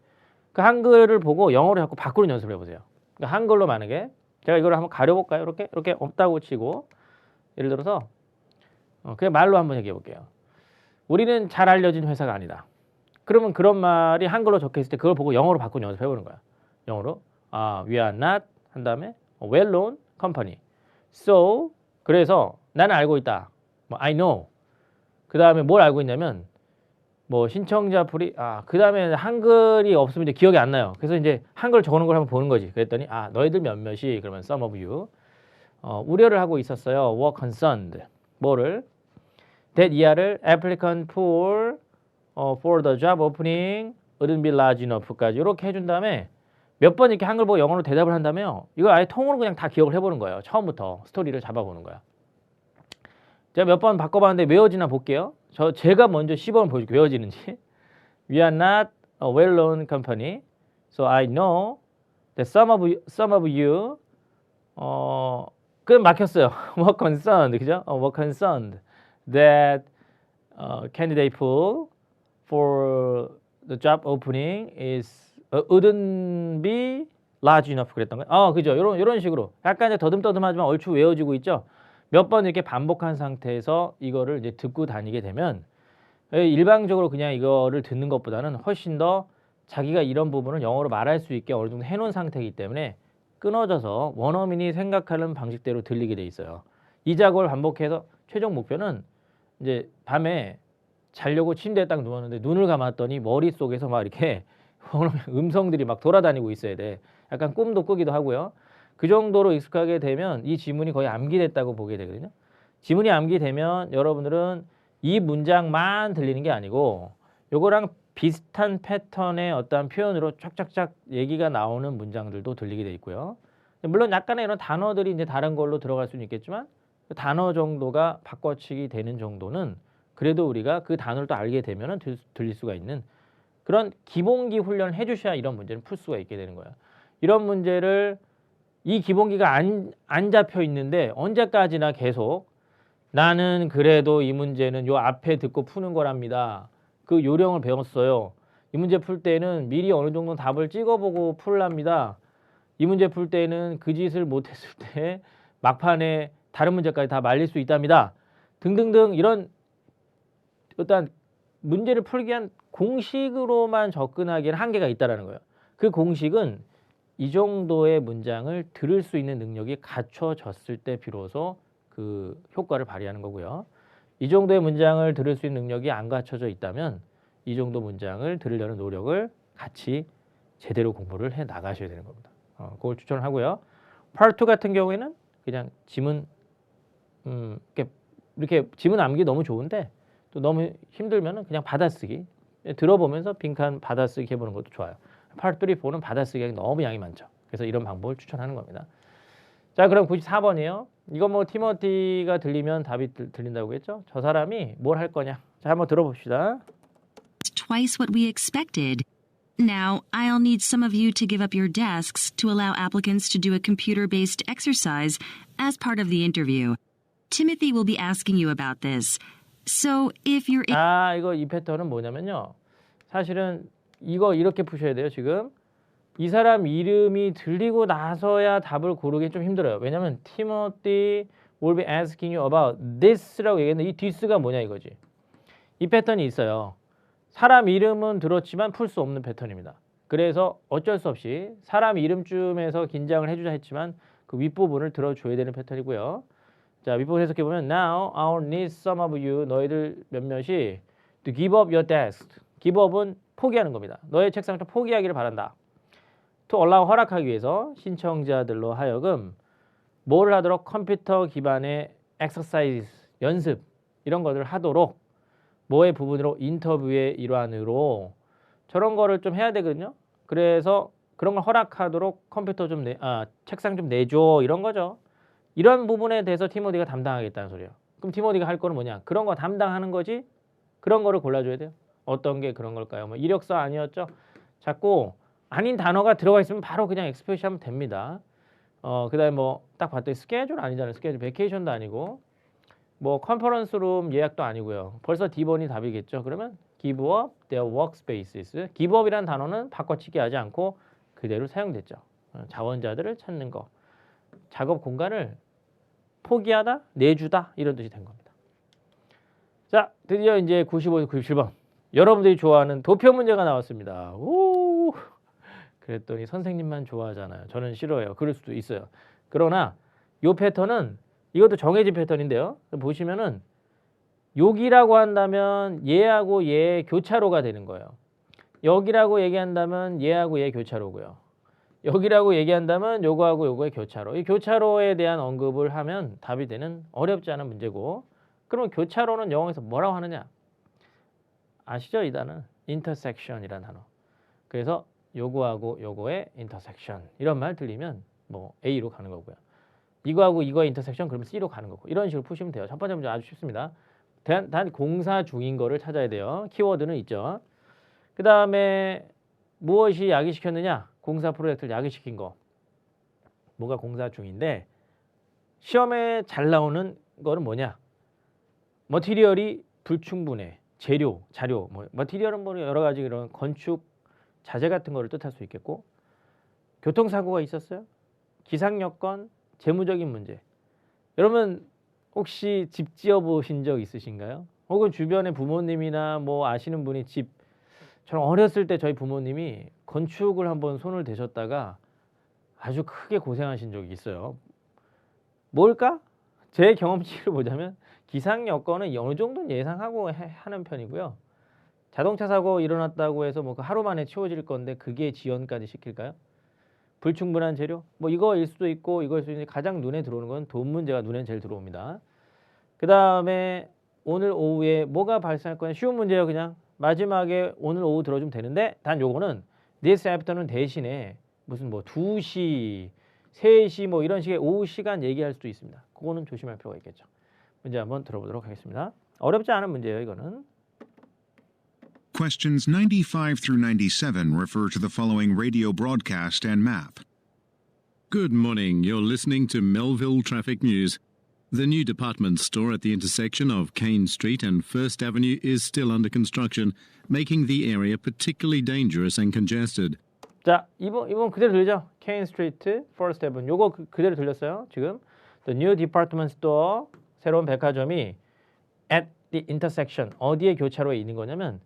그 한글을 보고 영어로 자꾸 바꾸는 연습을 해보세요. 그러니까 한글로 만약에 제가 이걸 한번 가려볼까요? 이렇게 없다고 치고 예를 들어서 그냥 말로 한번 얘기해 볼게요. 우리는 잘 알려진 회사가 아니다. 그러면 그런 말이 한글로 적혀 있을 때 그걸 보고 영어로 바꾸는 연습 해보는 거야. 영어로 we are not 한 다음에 well-known company. So 그래서 나는 알고 있다. I know. 그 다음에 뭘 알고 있냐면 신청자 풀이 그 다음에 한글이 없으면 이제 기억이 안 나요. 그래서 이제 한글 적어놓은 걸 한번 보는 거지. 그랬더니 너희들 몇몇이 그러면 some of you 우려를 하고 있었어요. were concerned. 뭐를? that year를 applicant pool for the job opening wouldn't be large enough까지 이렇게 해준 다음에 몇 번 이렇게 한글 보고 영어로 대답을 한다면 이거 아예 통으로 그냥 다 기억을 해보는 거예요. 처음부터 스토리를 잡아보는 거야. 제가 몇 번 바꿔봤는데 외워지나 볼게요. 제가 먼저 시범을 보여줄게요. 외워지는지. We are not a well-known company, so I know that some of you 그럼 막혔어요. were concerned, 그죠? were concerned that candidate pool for the job opening wouldn't be large enough 그랬던 거예요. 그죠? 이런 식으로 약간 이제 더듬더듬하지만 얼추 외워지고 있죠. 몇 번 이렇게 반복한 상태에서 이거를 이제 듣고 다니게 되면 일방적으로 그냥 이거를 듣는 것보다는 훨씬 더 자기가 이런 부분을 영어로 말할 수 있게 어느 정도 해놓은 상태이기 때문에 끊어져서 원어민이 생각하는 방식대로 들리게 돼 있어요. 이 작업을 반복해서 최종 목표는 이제 밤에 자려고 침대에 딱 누웠는데 눈을 감았더니 머릿속에서 막 이렇게 음성들이 막 돌아다니고 있어야 돼. 약간 꿈도 꾸기도 하고요. 그 정도로 익숙하게 되면 이 지문이 거의 암기됐다고 보게 되거든요. 지문이 암기되면 여러분들은 이 문장만 들리는 게 아니고 요거랑 비슷한 패턴의 어떤 표현으로 쫙쫙쫙 얘기가 나오는 문장들도 들리게 돼 있고요. 물론 약간의 이런 단어들이 이제 다른 걸로 들어갈 수는 있겠지만 그 단어 정도가 바꿔치기 되는 정도는 그래도 우리가 그 단어를 또 알게 되면 들릴 수가 있는 그런 기본기 훈련을 해주셔야 이런 문제를 풀 수가 있게 되는 거예요. 이런 문제를 이 기본기가 안 잡혀 있는데 언제까지나 계속 나는 그래도 이 문제는 요 앞에 듣고 푸는 거랍니다. 그 요령을 배웠어요. 이 문제 풀 때는 미리 어느 정도 답을 찍어보고 풀랍니다. 이 문제 풀 때는 그 짓을 못했을 때 막판에 다른 문제까지 다 말릴 수 있답니다. 등등등 이런 일단 문제를 풀기 위한 공식으로만 접근하기에는 한계가 있다는 거예요. 그 공식은 이 정도의 문장을 들을 수 있는 능력이 갖춰졌을 때 비로소 그 효과를 발휘하는 거고요. 이 정도의 문장을 들을 수 있는 능력이 안 갖춰져 있다면 이 정도 문장을 들으려는 노력을 같이 제대로 공부를 해 나가셔야 되는 겁니다. 그걸 추천을 하고요. Part 2 같은 경우에는 그냥 지문 이렇게 지문 암기 너무 좋은데 또 너무 힘들면은 그냥 받아쓰기 들어보면서 빈칸 받아쓰기 해보는 것도 좋아요. Part 3, 4는 받아쓰기가 너무 양이 많죠. 그래서 이런 방법을 추천하는 겁니다. 자, 그럼 94번이에요. 이거 뭐 티모티가 들리면 답이 들린다고 했죠? 저 사람이 뭘 할 거냐? 자, 한번 들어봅시다. Twice what we expected. Now, I'll need some of you to give up your desks to allow applicants to do a computer-based exercise as part of the interview. Timothy will be asking you about this. So, if you're... 이거 이 패턴은 뭐냐면요. 사실은 이거 이렇게 푸셔야 돼요, 지금. 이 사람 이름이 들리고 나서야 답을 고르기 좀 힘들어요. 왜냐면 티모티 will be asking you about this라고 얘기했는데 이 this가 뭐냐 이거지. 이 패턴이 있어요. 사람 이름은 들었지만 풀 수 없는 패턴입니다. 그래서 어쩔 수 없이 사람 이름쯤에서 긴장을 해주자 했지만 그 윗부분을 들어줘야 되는 패턴이고요. 자, 윗부분 해석해보면 Now our need some of you 너희들 몇몇이 to give up your desk. give up은 포기하는 겁니다. 너의 책상을 포기하기를 바란다. to allow 허락하기 위해서 신청자들로 하여금 뭐를 하도록 컴퓨터 기반의 exercise 연습 이런 것을 하도록 뭐의 부분으로 인터뷰의 일환으로 저런 거를 좀 해야 되거든요. 그래서 그런 걸 허락하도록 컴퓨터 좀 책상 좀 내줘 이런 거죠. 이런 부분에 대해서 티모디가 담당하겠다는 소리예요. 그럼 티모디가 할 거는 뭐냐? 그런 거 담당하는 거지. 그런 거를 골라줘야 돼요. 어떤 게 그런 걸까요? 뭐 이력서 아니었죠? 자꾸 아닌 단어가 들어가 있으면 바로 그냥 엑스표시 하면 됩니다. 그다음에 뭐 딱 봤더니 스케줄 아니잖아요. 스케줄 베케이션도 아니고 뭐 컨퍼런스룸 예약도 아니고요. 벌써 D번이 답이겠죠. 그러면 give up their workspaces. give up이라는 단어는 바꿔치기 하지 않고 그대로 사용됐죠. 자원자들을 찾는 거. 작업 공간을 포기하다, 내주다 이런 뜻이 된 겁니다. 자, 드디어 이제 95에서 97번. 여러분들이 좋아하는 도표 문제가 나왔습니다. 오! 그랬더니 선생님만 좋아하잖아요. 저는 싫어해요. 그럴 수도 있어요. 그러나 이 패턴은 이것도 정해진 패턴인데요. 보시면은 여기라고 한다면 얘하고 얘 교차로가 되는 거예요. 여기라고 얘기한다면 얘하고 얘 교차로고요. 여기라고 얘기한다면 요거하고 요거의 교차로. 이 교차로에 대한 언급을 하면 답이 되는 어렵지 않은 문제고 그러면 교차로는 영어에서 뭐라고 하느냐? 아시죠? 이 단어? intersection이라는 단어. 그래서 요거하고 요거의 intersection 이런 말 들리면 뭐 A로 가는 거고요. 이거하고 이거의 인터섹션 그러면 C로 가는 거고 이런 식으로 푸시면 돼요. 첫 번째 문제 아주 쉽습니다. 단 공사 중인 거를 찾아야 돼요. 키워드는 있죠. 그 다음에 무엇이 야기시켰느냐? 공사 프로젝트를 야기시킨 거. 뭐가 공사 중인데 시험에 잘 나오는 거는 뭐냐? 머티리얼이 불충분해. 재료, 자료. 뭐 머티리얼은 뭐 여러 가지 이런 건축 자재 같은 거를 뜻할 수 있겠고 교통사고가 있었어요. 기상 여건, 재무적인 문제. 여러분 혹시 집 지어 보신 적 있으신가요? 혹은 주변에 부모님이나 뭐 아시는 분이 집 저는 어렸을 때 저희 부모님이 건축을 한번 손을 대셨다가 아주 크게 고생하신 적이 있어요. 뭘까? 제 경험치를 보자면 기상 여건은 어느 정도는 예상하고 하는 편이고요. 자동차 사고 일어났다고 해서 뭐 하루 만에 치워질 건데 그게 지연까지 시킬까요? 불충분한 재료? 뭐 이거일 수도 있고 이거일 수도 있는데 가장 눈에 들어오는 건 돈 문제가 눈에 제일 들어옵니다. 그 다음에 오늘 오후에 뭐가 발생할 거냐? 쉬운 문제예요. 그냥 마지막에 오늘 오후 들어주면 되는데 단 요거는 this after는 대신에 무슨 뭐 2시, 3시 뭐 이런 식의 오후 시간 얘기할 수도 있습니다. 그거는 조심할 필요가 있겠죠. 문제 한번 들어보도록 하겠습니다. 어렵지 않은 문제예요. 이거는. Questions 95 through 97 refer to the following radio broadcast and map. Good morning. You're listening to Melville Traffic News. The new department store at the intersection of Kane Street and First Avenue is still under construction, making the area particularly dangerous and congested. 자, 이번 그대로 들리죠? Kane Street, First Avenue. 요거 그대로 들렸어요. 지금 the new department store 새로운 백화점이 at the intersection 어디에 교차로에 있는 거냐면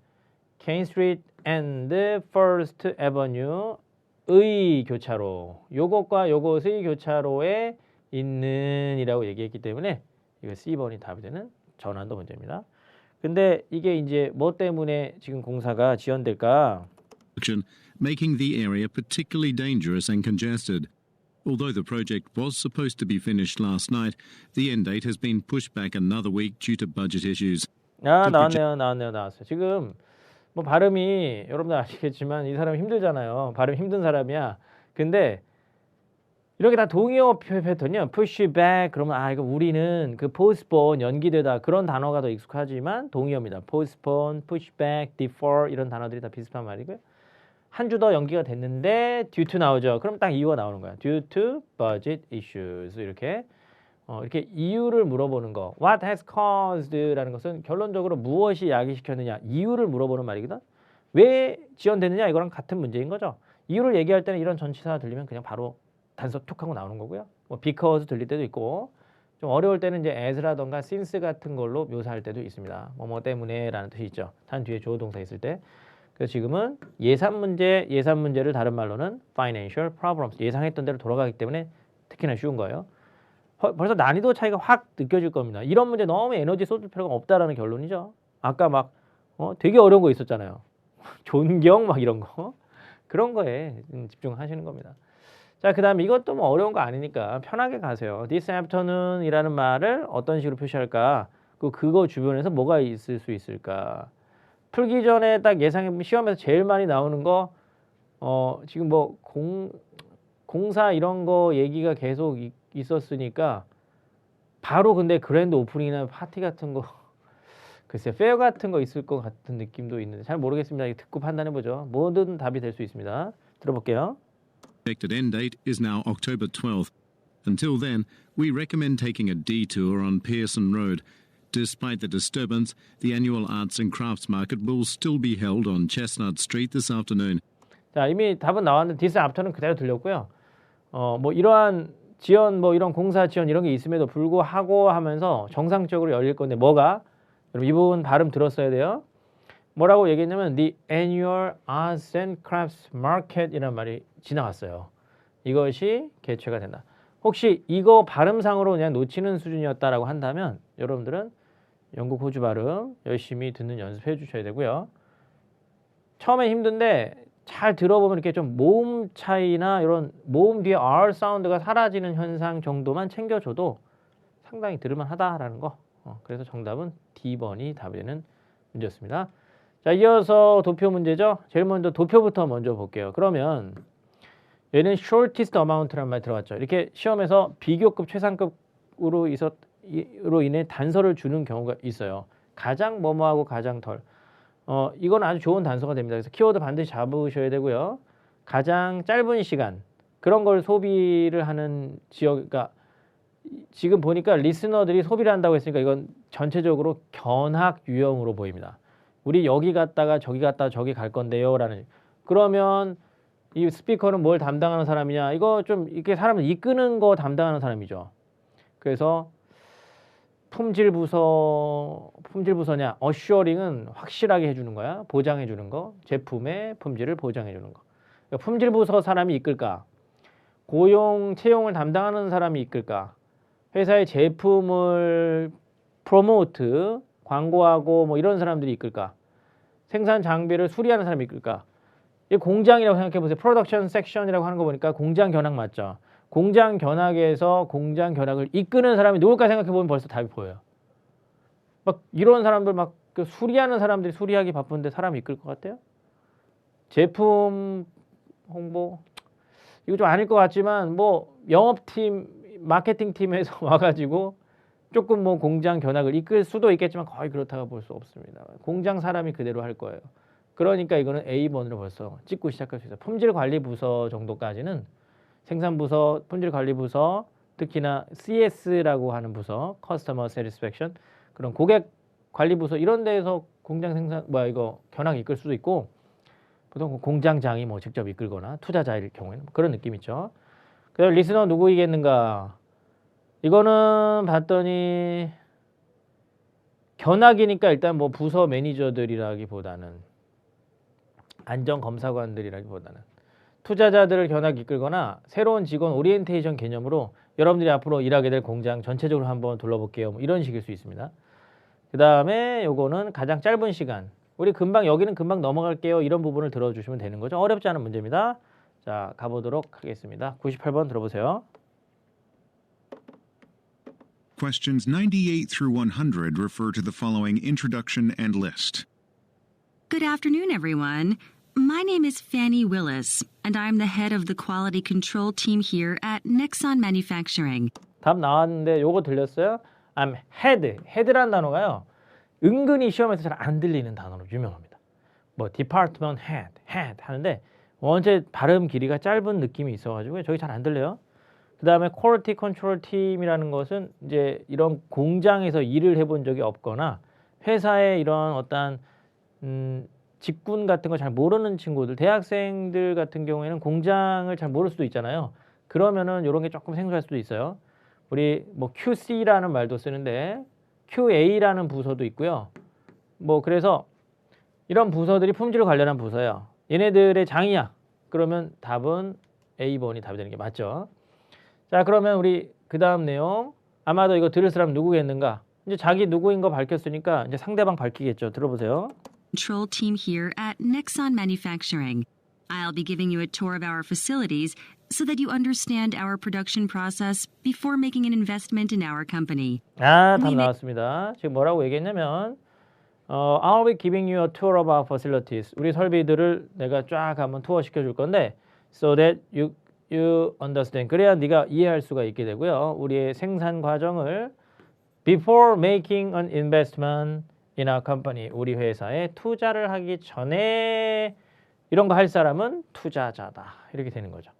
Kane Street and First Avenue의 교차로. 요것과 요것의 교차로에 있는이라고 얘기했기 때문에 이거 C번이 답이 되는 전환도 문제입니다. 근데 이게 이제 뭐 때문에 지금 공사가 지연될까? Making the area particularly dangerous and congested. Although the project was supposed to be finished last night, the end date has been pushed back another week due to budget issues. 나왔어요. 지금 뭐 발음이 여러분들 아시겠지만 이 사람 힘들잖아요. 발음 힘든 사람이야. 근데 이렇게 다 동의어 패턴이요. push back 그러면 이거 우리는 그 postpone 연기되다 그런 단어가 더 익숙하지만 동의어입니다. postpone, push back, defer 이런 단어들이 다 비슷한 말이고요. 한 주 더 연기가 됐는데 due to 나오죠. 그럼 딱 이유가 나오는 거야. due to budget issues 이렇게 이유를 물어보는 거. What has caused라는 것은 결론적으로 무엇이 야기시켰느냐 이유를 물어보는 말이거든. 왜 지연됐느냐 이거랑 같은 문제인 거죠. 이유를 얘기할 때는 이런 전치사 들리면 그냥 바로 단서 툭 하고 나오는 거고요. 뭐 because 들릴 때도 있고 좀 어려울 때는 이제 as라던가 since 같은 걸로 묘사할 때도 있습니다. 뭐 때문에라는 뜻이 있죠. 단 뒤에 주어 동사 있을 때. 그래서 지금은 예산 문제를 다른 말로는 financial problems, 예상했던 대로 돌아가기 때문에 특히나 쉬운 거예요. 벌써 난이도 차이가 확 느껴질 겁니다. 이런 문제 너무 에너지 쏟을 필요가 없다라는 결론이죠. 아까 막 되게 어려운 거 있었잖아요. 존경 막 이런 거. 그런 거에 집중하시는 겁니다. 자, 그 다음에 이것도 뭐 어려운 거 아니니까 편하게 가세요. This afternoon이라는 말을 어떤 식으로 표시할까? 그거 주변에서 뭐가 있을 수 있을까? 풀기 전에 딱 예상해보면 시험에서 제일 많이 나오는 거 지금 뭐 공사 이런 거 얘기가 계속 있었으니까 바로 근데 그랜드 오프닝이나 파티 같은 거 글쎄 페어 같은 거 있을 것 같은 느낌도 있는데 잘 모르겠습니다. 이거 듣고 판단해보죠. 뭐든 답이 될 수 있습니다. 들어볼게요. Expected end date is now October 12th. Until then, we recommend taking a detour on Pearson Road. Despite the disturbance, the annual Arts and Crafts Market will still be held on Chestnut Street this afternoon. 자, 이미 답은 나왔는데 this after는 그대로 들렸고요. 뭐 이러한 지연 뭐 이런 공사 지연 이런 게 있음에도 불구하고 하면서 정상적으로 열릴 건데 뭐가? 여러분 이 부분 발음 들었어야 돼요. 뭐라고 얘기했냐면 the annual Arts and Crafts Market이라는 말이 지나갔어요. 이것이 개최가 된다. 혹시 이거 발음상으로 그냥 놓치는 수준이었다라고 한다면 여러분들은 영국 호주 발음 열심히 듣는 연습해 주셔야 되고요. 처음에 힘든데 잘 들어보면 이렇게 좀 모음 차이나 이런 모음 뒤에 R 사운드가 사라지는 현상 정도만 챙겨줘도 상당히 들을만 하다라는 거. 그래서 정답은 D번이 답이 되는 문제였습니다. 자, 이어서 도표 문제죠. 제일 먼저 도표부터 먼저 볼게요. 그러면 얘는 shortest amount라는 말이 들어갔죠. 이렇게 시험에서 비교급 최상급으로 인해 단서를 주는 경우가 있어요. 가장 뭐뭐하고 가장 덜. 이건 아주 좋은 단서가 됩니다. 그래서 키워드 반드시 잡으셔야 되고요. 가장 짧은 시간 그런 걸 소비를 하는 지역, 그러니까 지금 보니까 리스너들이 소비를 한다고 했으니까 이건 전체적으로 견학 유형으로 보입니다. 우리 여기 갔다가 저기 갔다가 저기 갈 건데요 라는. 그러면 이 스피커는 뭘 담당하는 사람이냐, 이거 좀 이렇게 사람을 이끄는 거 담당하는 사람이죠. 그래서 품질부서냐, 어슈어링은 확실하게 해주는 거야, 보장해주는 거, 제품의 품질을 보장해주는 거. 그러니까 품질부서 사람이 이끌까, 고용 채용을 담당하는 사람이 이끌까, 회사의 제품을 프로모트 광고하고 뭐 이런 사람들이 이끌까, 생산 장비를 수리하는 사람이 이끌까. 이 공장이라고 생각해 보세요. 프로덕션 섹션이라고 하는 거 보니까 공장 견학 맞죠? 공장 견학에서 공장 견학을 이끄는 사람이 누굴까 생각해 보면 벌써 답이 보여요. 막 이런 사람들 막 그 수리하는 사람들이 수리하기 바쁜데 사람이 이끌 것 같아요? 제품 홍보 이거 좀 아닐 것 같지만 뭐 영업팀, 마케팅팀에서 와가지고 조금 뭐 공장 견학을 이끌 수도 있겠지만 거의 그렇다고 볼 수 없습니다. 공장 사람이 그대로 할 거예요. 그러니까 이거는 A번으로 벌써 찍고 시작할 수 있어요. 품질관리부서 정도까지는 생산부서, 품질관리부서, 특히나 CS라고 하는 부서, Customer Satisfaction, 그런 고객관리부서 이런 데에서 공장 생산 이거 견학 이끌 수도 있고, 보통 공장장이 뭐 직접 이끌거나 투자자일 경우에는 그런 느낌 있죠. 그래서 리스너 누구이겠는가? 이거는 봤더니 견학이니까 일단 뭐 부서 매니저들이라기보다는 안전검사관들이라기보다는 투자자들을 견학 이끌거나 새로운 직원 오리엔테이션 개념으로 여러분들이 앞으로 일하게 될 공장 전체적으로 한번 둘러볼게요. 뭐 이런 식일 수 있습니다. 그 다음에 요거는 가장 짧은 시간. 우리 금방 여기는 금방 넘어갈게요. 이런 부분을 들어주시면 되는 거죠. 어렵지 않은 문제입니다. 자, 가보도록 하겠습니다. 98번 들어보세요. Questions 98 through 100 refer to the following introduction and list. Good afternoon, everyone. My name is Fanny Willis, and I'm the head of the quality control team here at Nexon Manufacturing. 답 나왔는데 요거 들렸어요? I'm head. head라는 단어가요. 은근히 시험에서 잘 안 들리는 단어로 유명합니다. 뭐 department head 하는데 원체 발음 길이가 짧은 느낌이 있어가지고 저기 잘 안 들려요. 그 다음에 quality control team이라는 것은 이제 이런 공장에서 일을 해본 적이 없거나 회사의 이런 어떤 직군 같은 거 잘 모르는 친구들, 대학생들 같은 경우에는 공장을 잘 모를 수도 있잖아요. 그러면은 이런 게 조금 생소할 수도 있어요. 우리 뭐 QC라는 말도 쓰는데 QA라는 부서도 있고요. 뭐 그래서 이런 부서들이 품질 관련한 부서예요. 얘네들의 장이야. 그러면 답은 A번이 답이 되는 게 맞죠. 자, 그러면 우리 그 다음 내용 아마도 이거 들을 사람 누구겠는가? 이제 자기 누구인 거 밝혔으니까 이제 상대방 밝히겠죠. 들어보세요. Control team here at Nexon Manufacturing. I'll be giving you a tour of our facilities so that you understand our production process before making an investment in our company. 아, 답 나왔습니다. 지금 뭐라고 얘기했냐면 I'll be giving you a tour of our facilities. 우리 설비들을 내가 쫙 한번 투어 시켜줄 건데 so that you understand. 그래야 네가 이해할 수가 있게 되고요. 우리의 생산 과정을 before making an investment in our company. 우리 회사에 투자를 하기 전에 이런 거 할 사람은 투자자다. 이렇게 되는 거죠.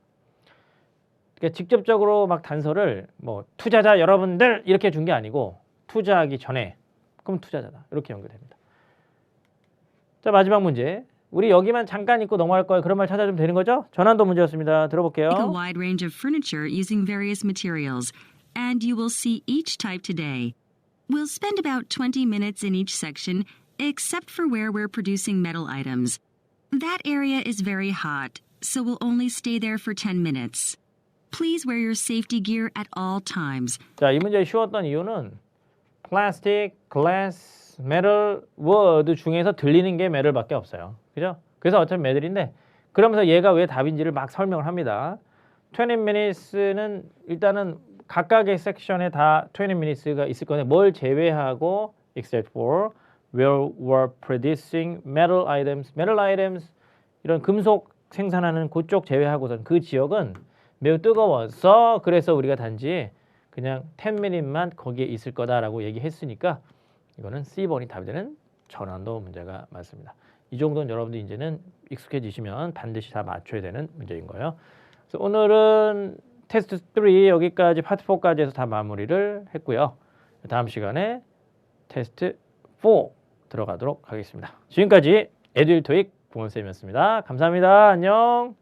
그러니까 직접적으로 막 단서를 뭐 투자자 여러분들 이렇게 준 게 아니고 투자하기 전에 그럼 투자자다. 이렇게 연결됩니다. 자, 마지막 문제. 우리 여기만 잠깐 읽고 넘어갈 거예요. 그런 말 찾아주면 되는 거죠? 전환도 문제였습니다. 들어볼게요. Pick a wide range of furniture using various materials, and you will see each type today. We'll spend about 20 minutes in each section, except for where we're producing metal items. That area is very hot, so we'll only stay there for 10 minutes. Please wear your safety gear at all times. 자, 이 문제 쉬웠던 이유는 플라스틱, 글래스, 메tal, 워드 중에서 들리는 게 메tal밖에 없어요. 그죠? 그래서 어차피 메tal인데 그러면서 얘가 왜 답인지를 막 설명을 합니다. 20 minutes는 일단은 각각의 섹션에 다 20 minutes가 있을 건데 뭘 제외하고 except for where we're producing metal items. metal items 이런 금속 생산하는 그쪽 제외하고선 그 지역은 매우 뜨거워서 그래서 우리가 단지 그냥 10 minute만 거기에 있을 거다라고 얘기했으니까 이거는 C번이 답이 되는 전환도 문제가 맞습니다. 이 정도는 여러분들 이제는 익숙해지시면 반드시 다 맞춰야 되는 문제인 거예요. 그래서 오늘은 테스트 3 여기까지 파트 4까지 해서 다 마무리를 했고요. 다음 시간에 테스트 4 들어가도록 하겠습니다. 지금까지 에듀윌 토익 부원쌤이었습니다. 감사합니다. 안녕.